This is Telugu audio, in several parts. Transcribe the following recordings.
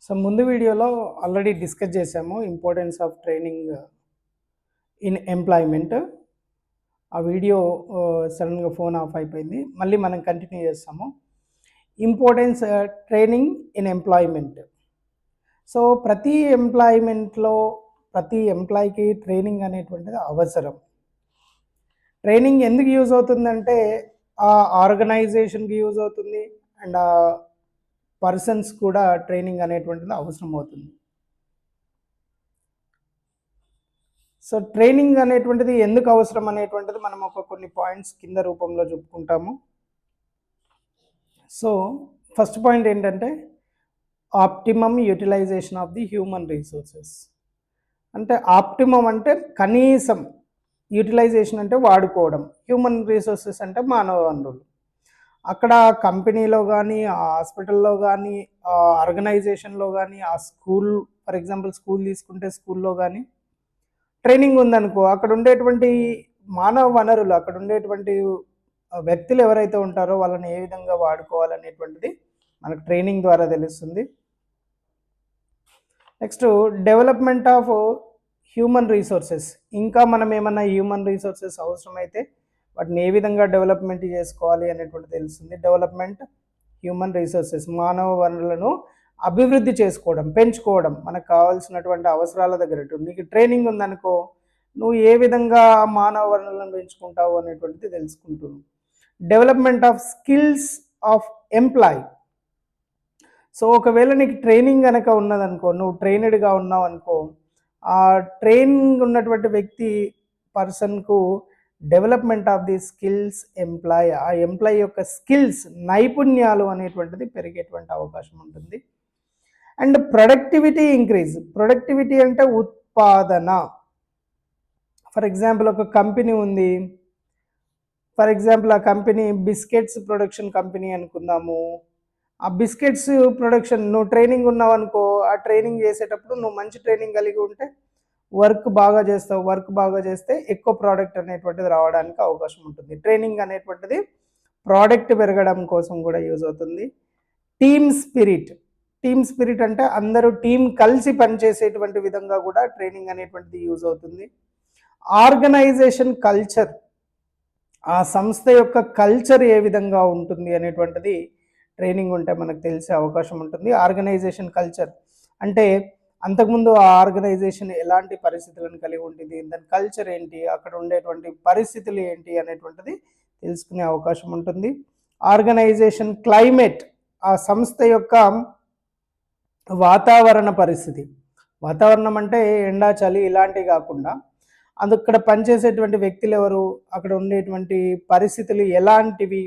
సో ముందు వీడియోలో ఆల్రెడీ డిస్కస్ చేసాము importance of training in employment. ఆ వీడియో సడన్గా ఫోన్ ఆఫ్ అయిపోయింది. మళ్ళీ మనం కంటిన్యూ చేస్తాము. Importance training in employment. So ప్రతి ఎంప్లాయ్మెంట్లో ప్రతి ఎంప్లాయ్కి ట్రైనింగ్ అనేటువంటిది అవసరం. ట్రైనింగ్ ఎందుకు యూజ్ అవుతుందంటే ఆ ఆర్గనైజేషన్కి యూజ్ అవుతుంది అండ్ ఆ పర్సన్స్ కూడా ట్రైనింగ్ అనేటువంటిది అవసరం అవుతుంది. సో ట్రైనింగ్ అనేటువంటిది ఎందుకు అవసరం అనేటువంటిది మనం కొన్ని పాయింట్స్ కింద రూపంలో చెప్పుకుంటాము. సో ఫస్ట్ పాయింట్ ఏంటంటే optimum utilization of the human resources. అంటే ఆప్టిమమ్ అంటే కనీసం, యూటిలైజేషన్ అంటే వాడుకోవడం, హ్యూమన్ రీసోర్సెస్ అంటే మానవ వనరులు. అక్కడ కంపెనీలో కానీ, ఆ హాస్పిటల్లో కానీ, ఆ ఆర్గనైజేషన్లో కానీ, ఆ స్కూల్, ఫర్ ఎగ్జాంపుల్ స్కూల్ తీసుకుంటే స్కూల్లో కానీ ట్రైనింగ్ ఉందనుకో, అక్కడ ఉండేటువంటి మానవ వనరులు, అక్కడ ఉండేటువంటి వ్యక్తులు ఎవరైతే ఉంటారో వాళ్ళని ఏ విధంగా వాడుకోవాలనేటువంటిది మనకు ట్రైనింగ్ ద్వారా తెలుస్తుంది. Next development of human resources. ఇంకా మనం ఏమన్నా హ్యూమన్ రీసోర్సెస్ అవసరమైతే వాటిని ఏ విధంగా డెవలప్మెంట్ చేసుకోవాలి అనేటువంటి తెలుస్తుంది. డెవలప్మెంట్ హ్యూమన్ రీసోర్సెస్, మానవ వనరులను అభివృద్ధి చేసుకోవడం, పెంచుకోవడం, మనకు కావాల్సినటువంటి అవసరాల దగ్గర. నీకు ట్రైనింగ్ ఉందనుకో, నువ్వు ఏ విధంగా మానవ వనరులను పెంచుకుంటావు అనేటువంటిది తెలుసుకుంటున్నావు. Development of skills of employ. So ఒకవేళ నీకు ట్రైనింగ్ కనుక ఉన్నదనుకో, నువ్వు ట్రైనర్గా ఉన్నావు అనుకో, ఆ ట్రైనింగ్ ఉన్నటువంటి వ్యక్తి పర్సన్కు development of the skills employ, ఆ ఎంప్లాయ్ యొక్క స్కిల్స్, నైపుణ్యాలు అనేటువంటిది పెరిగేటువంటి అవకాశం ఉంటుంది. And productivity increase. ప్రొడక్టివిటీ అంటే ఉత్పాదన. ఫర్ ఎగ్జాంపుల్ ఒక కంపెనీ ఉంది, ఫర్ ఎగ్జాంపుల్ ఆ కంపెనీ బిస్కెట్స్ ప్రొడక్షన్ కంపెనీ అనుకుందాము. ఆ బిస్కెట్స్ ప్రొడక్షన్, నువ్వు ట్రైనింగ్ ఉన్నావు అనుకో, ఆ ట్రైనింగ్ చేసేటప్పుడు నువ్వు మంచి ట్రైనింగ్ కలిగి ఉంటే వర్క్ బాగా చేస్తావు. వర్క్ బాగా చేస్తే ఎక్కువ ప్రోడక్ట్ అనేటువంటిది రావడానికి అవకాశం ఉంటుంది. ట్రైనింగ్ అనేటువంటిది ప్రోడక్ట్ పెరగడం కోసం కూడా యూజ్ అవుతుంది. Team spirit. టీమ్ స్పిరిట్ అంటే అందరూ టీం కలిసి పనిచేసేటువంటి విధంగా కూడా ట్రైనింగ్ అనేటువంటిది యూజ్ అవుతుంది. ఆర్గనైజేషన్ కల్చర్, ఆ సంస్థ యొక్క కల్చర్ ఏ విధంగా ఉంటుంది అనేటువంటిది ట్రైనింగ్ ఉంటే మనకు తెలిసే అవకాశం ఉంటుంది. ఆర్గనైజేషన్ కల్చర్ అంటే అంతకుముందు ఆ ఆర్గనైజేషన్ ఎలాంటి పరిస్థితులను కలిగి ఉంటుంది, దాని కల్చర్ ఏంటి, అక్కడ ఉండేటువంటి పరిస్థితులు ఏంటి అనేటువంటిది తెలుసుకునే అవకాశం ఉంటుంది. ఆర్గనైజేషన్ క్లైమేట్, ఆ సంస్థ యొక్క వాతావరణ పరిస్థితి. వాతావరణం అంటే ఎండా, చలి ఇలాంటివి కాకుండా అది అక్కడ పనిచేసేటువంటి వ్యక్తులు ఎవరు, అక్కడ ఉండేటువంటి పరిస్థితులు ఎలాంటివి,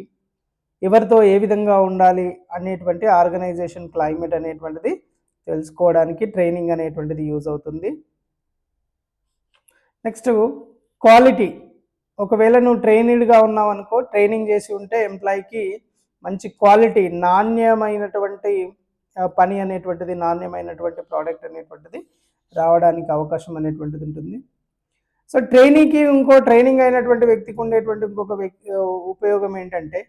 ఎవరితో ఏ విధంగా ఉండాలి అనేటువంటి ఆర్గనైజేషన్ క్లైమేట్ అనేటువంటిది తెలుసుకోవడానికి ట్రైనింగ్ అనేటువంటిది యూజ్ అవుతుంది. Next quality. ఒకవేళ నువ్వు ట్రైనీడ్గా ఉన్నావు అనుకో, ట్రైనింగ్ చేసి ఉంటే ఎంప్లాయీకి మంచి క్వాలిటీ, నాణ్యమైనటువంటి పని అనేటువంటిది, నాణ్యమైనటువంటి ప్రోడక్ట్ అనేటువంటిది రావడానికి అవకాశం అనేటువంటిది ఉంటుంది. సో ట్రైనీకి, ఇంకో ట్రైనింగ్ అయినటువంటి వ్యక్తికి ఉండేటువంటి ఇంకొక ఉపయోగం ఏంటంటే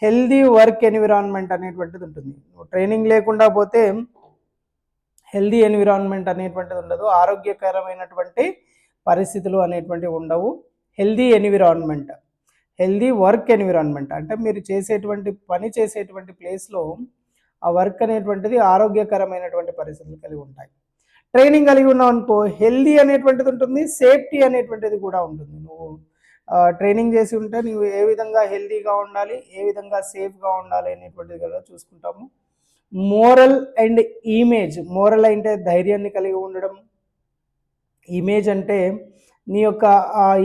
హెల్దీ వర్క్ ఎన్విరాన్మెంట్ అనేటువంటిది ఉంటుంది. ట్రైనింగ్ లేకుండా పోతే హెల్దీ ఎన్విరాన్మెంట్ అనేటువంటిది ఉండదు, ఆరోగ్యకరమైనటువంటి పరిస్థితులు అనేటువంటివి ఉండవు. Healthy environment, healthy work environment అంటే మీరు చేసేటువంటి పని చేసేటువంటి ప్లేస్లో ఆ వర్క్ అనేటువంటిది ఆరోగ్యకరమైనటువంటి పరిస్థితులు కలిగి ఉంటాయి. ట్రైనింగ్ కలిగి ఉన్నావు అనుకో, హెల్దీ అనేటువంటిది ఉంటుంది, సేఫ్టీ అనేటువంటిది కూడా ఉంటుంది. నువ్వు ట్రైనింగ్ చేసి ఉంటే నువ్వు ఏ విధంగా హెల్దీగా ఉండాలి, ఏ విధంగా సేఫ్గా ఉండాలి అనేటువంటిది కూడా చూసుకుంటాము. Moral and image. మోరల్ అంటే ధైర్యాన్ని కలిగి ఉండడం, ఇమేజ్ అంటే నీ యొక్క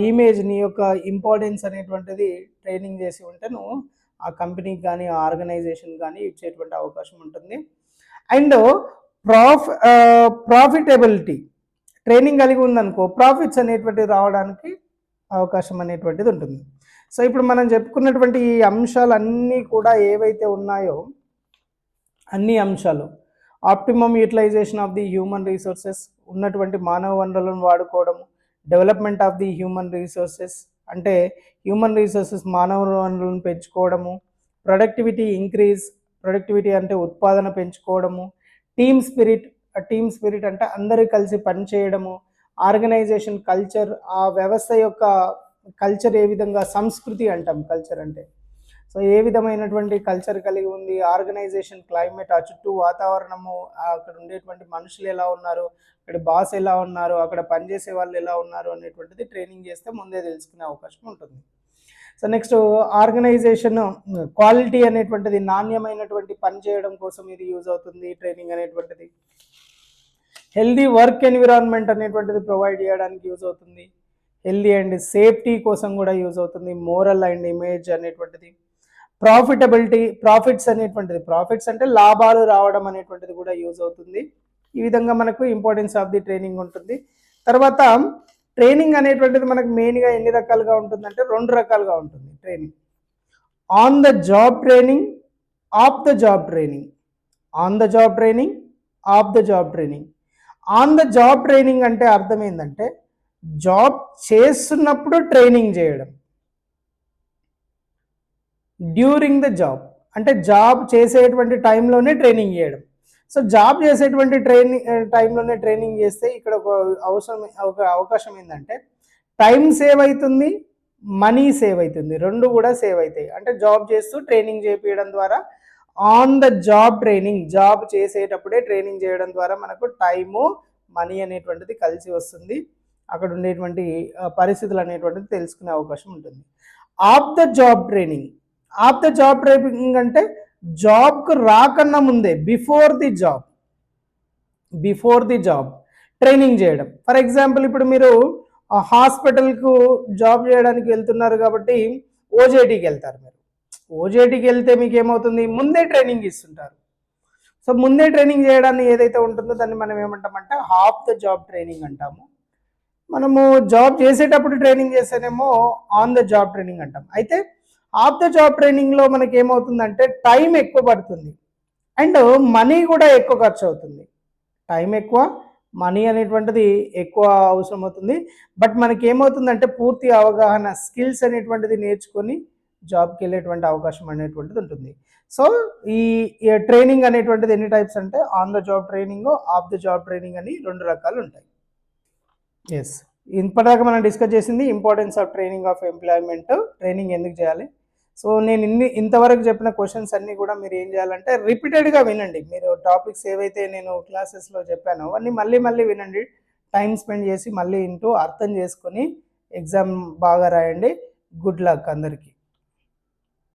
ఇమేజ్, నీ యొక్క ఇంపార్టెన్స్ అనేటువంటిది ట్రైనింగ్ చేసి ఉంటే నువ్వు ఆ కంపెనీకి కానీ, ఆ ఆర్గనైజేషన్ కానీ ఇచ్చేటువంటి అవకాశం ఉంటుంది. And profitability. ట్రైనింగ్ కలిగి ఉందనుకో, ప్రాఫిట్స్ అనేటువంటివి రావడానికి అవకాశం అనేటువంటిది ఉంటుంది. సో ఇప్పుడు మనం చెప్పుకున్నటువంటి ఈ అంశాలన్నీ కూడా ఏవైతే ఉన్నాయో, అన్ని అంశాలు optimum utilization of the human resources, ఉన్నటువంటి మానవ వనరులను వాడుకోవడం, development of the human resources అంటే హ్యూమన్ రీసోర్సెస్, మానవ వనరులను పెంచుకోవడము, ప్రొడక్టివిటీ ఇంక్రీజ్, ప్రొడక్టివిటీ అంటే ఉత్పాదన పెంచుకోవడము, టీమ్ స్పిరిట్ అంటే అందరూ కలిసి పనిచేయడము, ఆర్గనైజేషన్ కల్చర్, ఆ వ్యవస్థ యొక్క కల్చర్ ఏ విధంగా, సంస్కృతి అంటాం కల్చర్ అంటే. సో ఏ విధమైనటువంటి కల్చర్ కలిగి ఉంది, ఆర్గనైజేషన్ క్లైమేట్, ఆ చుట్టూ వాతావరణము, అక్కడ ఉండేటువంటి మనుషులు ఎలా ఉన్నారు, అక్కడ బాస్ ఎలా ఉన్నారు, అక్కడ పనిచేసే వాళ్ళు ఎలా ఉన్నారు అనేటువంటిది ట్రైనింగ్ చేస్తే ముందే తెలుసుకునే అవకాశం ఉంటుంది. సో నెక్స్ట్ ఆర్గనైజేషన్ క్వాలిటీ అనేటువంటిది, నాణ్యమైనటువంటి పని చేయడం కోసం ఇది యూజ్ అవుతుంది ట్రైనింగ్ అనేటువంటిది. హెల్దీ వర్క్ ఎన్విరాన్మెంట్ అనేటువంటిది ప్రొవైడ్ చేయడానికి యూజ్ అవుతుంది. హెల్దీ అండ్ సేఫ్టీ కోసం కూడా యూజ్ అవుతుంది. మోరల్ అండ్ ఇమేజ్ అనేటువంటిది. ప్రాఫిట్స్ అనేటువంటిది, ప్రాఫిట్స్ అంటే లాభాలు రావడం అనేటువంటిది కూడా యూజ్ అవుతుంది. ఈ విధంగా మనకు ఇంపార్టెన్స్ ఆఫ్ ది ట్రైనింగ్ ఉంటుంది. తర్వాత ట్రైనింగ్ అనేటువంటిది మనకు మెయిన్గా ఎన్ని రకాలుగా ఉంటుందంటే 2 రకాలుగా ఉంటుంది training. On the job training, of the job training. On the job training, of the job training. On the job training అంటే అర్థం ఏంటంటే జాబ్ చేస్తున్నప్పుడు ట్రైనింగ్ చేయడం. డ్యూరింగ్ ద జాబ్ అంటే జాబ్ చేసేటువంటి టైంలోనే ట్రైనింగ్ చేయడం. సో జాబ్ చేసేటువంటి టైంలోనే ట్రైనింగ్ చేస్తే ఇక్కడ ఒక అవకాశం ఏంటంటే టైం సేవ్ అవుతుంది, మనీ సేవ్ అవుతుంది, రెండు కూడా సేవ్ అవుతాయి. అంటే జాబ్ చేస్తూ ట్రైనింగ్ చేపించడం ద్వారా, on the job training, job చేసేటప్పుడే ట్రైనింగ్ చేయడం ద్వారా మనకు టైము, మనీ అనేటువంటిది కలిసి వస్తుంది. అక్కడ ఉండేటువంటి పరిస్థితులు అనేటువంటిది తెలుసుకునే అవకాశం ఉంటుంది. Of the job training, of the job training అంటే జాబ్కు రాకన్నా ముందే, బిఫోర్ ది జాబ్ ట్రైనింగ్ చేయడం. ఫర్ ఎగ్జాంపుల్ ఇప్పుడు మీరు హాస్పిటల్కు జాబ్ చేయడానికి వెళ్తున్నారు కాబట్టి ఓజేటీకి వెళ్తారు. మీరు ఓజేటీకి వెళ్తే మీకు ఏమవుతుంది, ముందే ట్రైనింగ్ ఇస్తుంటారు. సో ముందే ట్రైనింగ్ చేయడాన్ని ఏదైతే ఉంటుందో దాన్ని మనం ఏమంటామంటే హాఫ్ ద జాబ్ ట్రైనింగ్ అంటాము. మనము జాబ్ చేసేటప్పుడు ట్రైనింగ్ చేస్తేనేమో ఆన్ ద జాబ్ ట్రైనింగ్ అంటాం. అయితే ఆఫ్ ద జాబ్ ట్రైనింగ్లో మనకి ఏమవుతుందంటే టైం ఎక్కువ పడుతుంది అండ్ మనీ కూడా ఎక్కువ ఖర్చు అవుతుంది. టైం ఎక్కువ, మనీ అనేటువంటిది ఎక్కువ అవసరం అవుతుంది. బట్ మనకి ఏమవుతుందంటే పూర్తి అవగాహన, స్కిల్స్ అనేటువంటిది నేర్చుకొని జాబ్కి వెళ్ళేటువంటి అవకాశం అనేటువంటిది ఉంటుంది. సో ఈ ట్రైనింగ్ అనేటువంటిది ఎన్ని టైప్స్ అంటే on the job training, of the job training అని 2 రకాలు ఉంటాయి. ఎస్, ఇప్పటిదాకా మనం డిస్కస్ చేసింది importance of training of employment, training ఎందుకు చేయాలి. సో నేను ఇంతవరకు చెప్పిన క్వశ్చన్స్ అన్నీ కూడా మీరు ఏం చేయాలంటే రిపీటెడ్గా వినండి. మీరు టాపిక్స్ ఏవైతే నేను క్లాసెస్లో చెప్పానో అవన్నీ మళ్ళీ వినండి. టైం స్పెండ్ చేసి మళ్ళీ అర్థం చేసుకొని ఎగ్జామ్ బాగా రాయండి. గుడ్ లక్ అందరికీ.